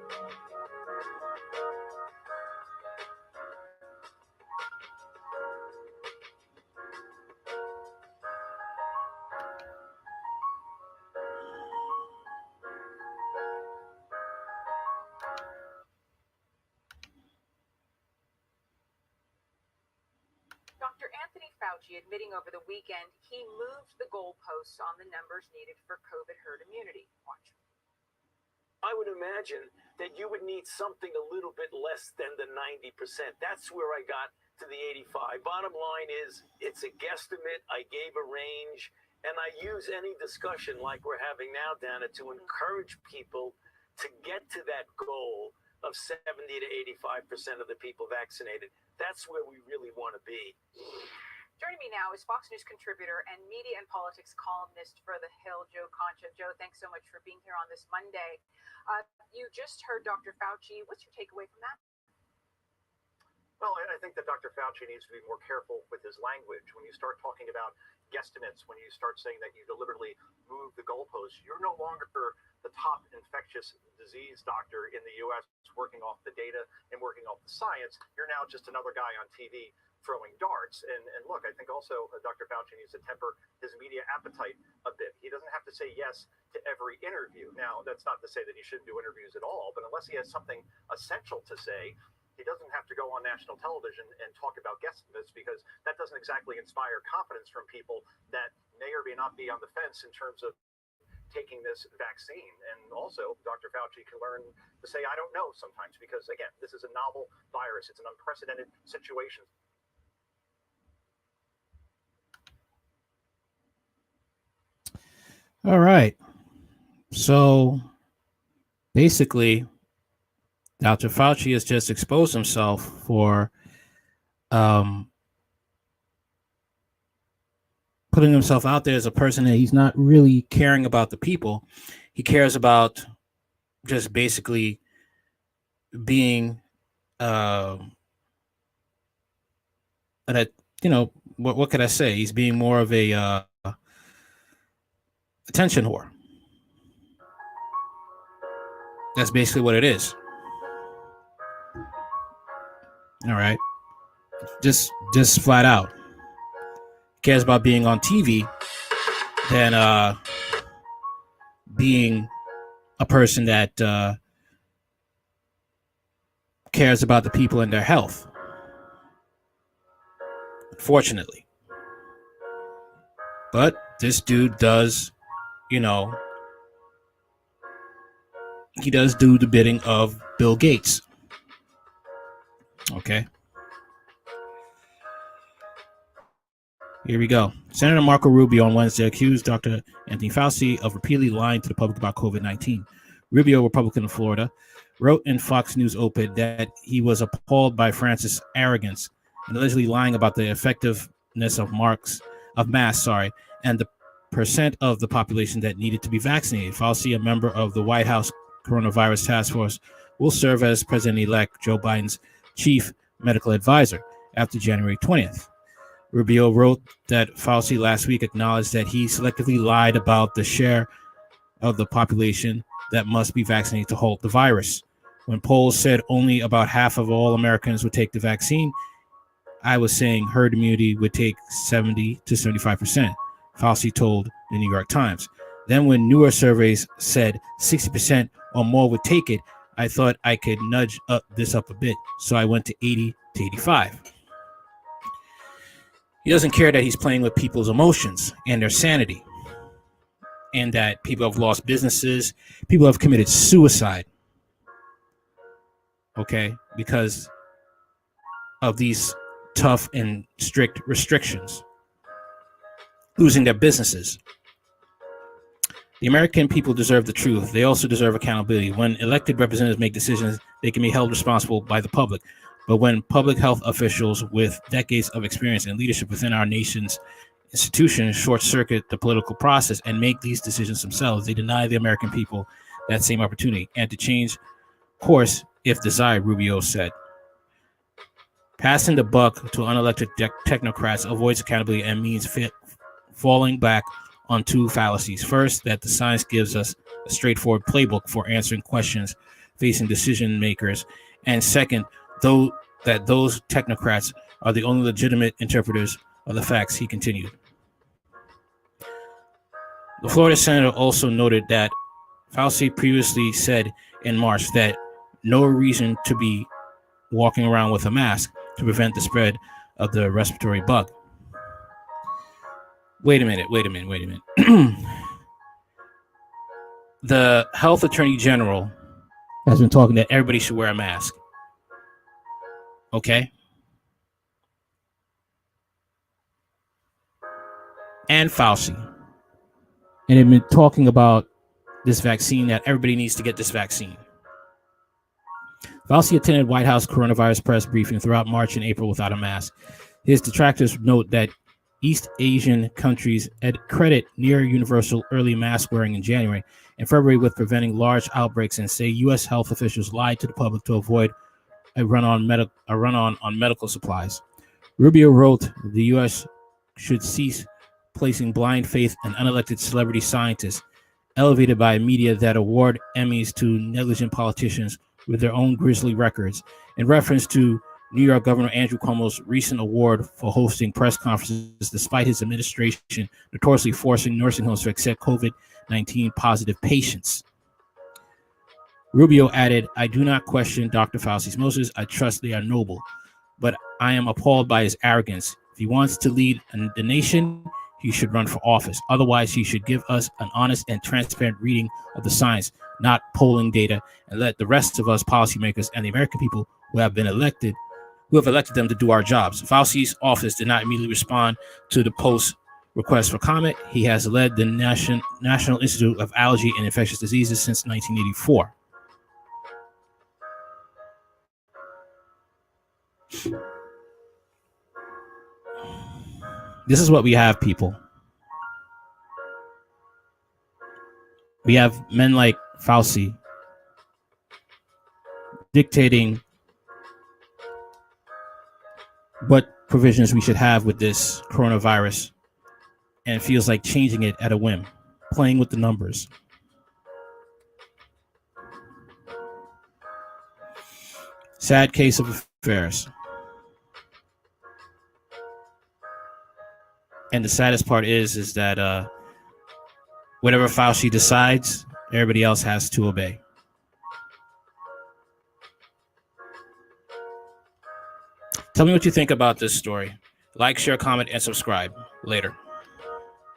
Dr. Anthony Fauci admitting over the weekend he moved the goalposts on the numbers needed for COVID herd immunity. Watch. I would imagine that you would need something a little bit less than the 90%. That's where I got to the 85. Bottom line is, it's a guesstimate. I gave a range, and I use any discussion like we're having now, Dana, to encourage people to get to that goal of 70 to 85% of the people vaccinated. That's where we really want to be. Joining me now is Fox News contributor and media and politics columnist for The Hill, Joe Concha. Joe, thanks so much for being here on this Monday. You just heard Dr. Fauci. What's your takeaway from that? Well, I think that Dr. Fauci needs to be more careful with his language. When you start talking about guesstimates, when you start saying that you deliberately move the goalposts, you're no longer the top infectious disease doctor in the U.S. working off the data and working off the science. You're now just another guy on TV throwing darts. And look, I think also Dr. Fauci needs to temper his media appetite a bit. He doesn't have to say yes to every interview. Now, that's not to say that he shouldn't do interviews at all, but unless he has something essential to say, he doesn't have to go on national television and talk about guesstimates, because that doesn't exactly inspire confidence from people that may or may not be on the fence in terms of taking this vaccine. And also, Dr. Fauci can learn to say, I don't know sometimes, because again, this is a novel virus. It's an unprecedented situation. All right. So basically, Dr. Fauci has just exposed himself for putting himself out there as a person that he's not really caring about the people. He cares about just basically being what could I say? He's being more of a attention whore. That's basically what it is. All right. Just flat out. Cares about being on TV than being a person that cares about the people and their health. Fortunately. But this dude does, he does do the bidding of Bill Gates. Okay. Here we go. Senator Marco Rubio on Wednesday accused Dr. Anthony Fauci of repeatedly lying to the public about COVID-19. Rubio, Republican of Florida, wrote in Fox News op-ed that he was appalled by Francis' arrogance and allegedly lying about the effectiveness of masks, and the percent of the population that needed to be vaccinated. Fauci, a member of the White House Coronavirus Task Force, will serve as President-elect Joe Biden's chief medical advisor after January 20th. Rubio wrote that Fauci last week acknowledged that he selectively lied about the share of the population that must be vaccinated to halt the virus. When polls said only about half of all Americans would take the vaccine, I was saying herd immunity would take 70 to 75%, Fauci told the New York Times. Then when newer surveys said 60% or more would take it, I thought I could nudge this up a bit, so I went to 80 to 85. He doesn't care that he's playing with people's emotions and their sanity, and that people have lost businesses, people have committed suicide, okay, because of these tough and strict restrictions, losing their businesses. The American people deserve the truth. They also deserve accountability. When elected representatives make decisions, they can be held responsible by the public. But when public health officials with decades of experience and leadership within our nation's institutions short-circuit the political process and make these decisions themselves, they deny the American people that same opportunity and to change course if desired, Rubio said. Passing the buck to unelected technocrats avoids accountability and means falling back on two fallacies. First, that the science gives us a straightforward playbook for answering questions facing decision makers, and second, though that those technocrats are the only legitimate interpreters of the facts, he continued. The Florida senator also noted that Fauci previously said in March that no reason to be walking around with a mask to prevent the spread of the respiratory bug. Wait a minute. The health attorney general has been talking that everybody should wear a mask. Okay? And Fauci. And they've been talking about this vaccine, that everybody needs to get this vaccine. Fauci attended White House coronavirus press briefing throughout March and April without a mask. His detractors note that East Asian countries credit near universal early mask wearing in January and February with preventing large outbreaks, and say U.S. health officials lied to the public to avoid a run on medical supplies. Rubio wrote the U.S. should cease placing blind faith in unelected celebrity scientists, elevated by media that award Emmys to negligent politicians with their own grisly records, in reference to New York Governor Andrew Cuomo's recent award for hosting press conferences despite his administration notoriously forcing nursing homes to accept COVID-19 positive patients. Rubio added, "I do not question Dr. Fauci's motives. I trust they are noble, but I am appalled by his arrogance. If he wants to lead the nation, he should run for office. Otherwise, he should give us an honest and transparent reading of the science, not polling data, and let the rest of us policymakers and the American people who have elected them to do our jobs." Fauci's office did not immediately respond to the Post's request for comment. He has led the National Institute of Allergy and Infectious Diseases since 1984. This is what we have, people. We have men like Fauci dictating what provisions we should have with this coronavirus, and it feels like changing it at a whim, playing with the numbers. Sad case of affairs. And the saddest part is that whatever Fauci decides, everybody else has to obey. Tell me what you think about this story. Like, share, comment, and subscribe. Later.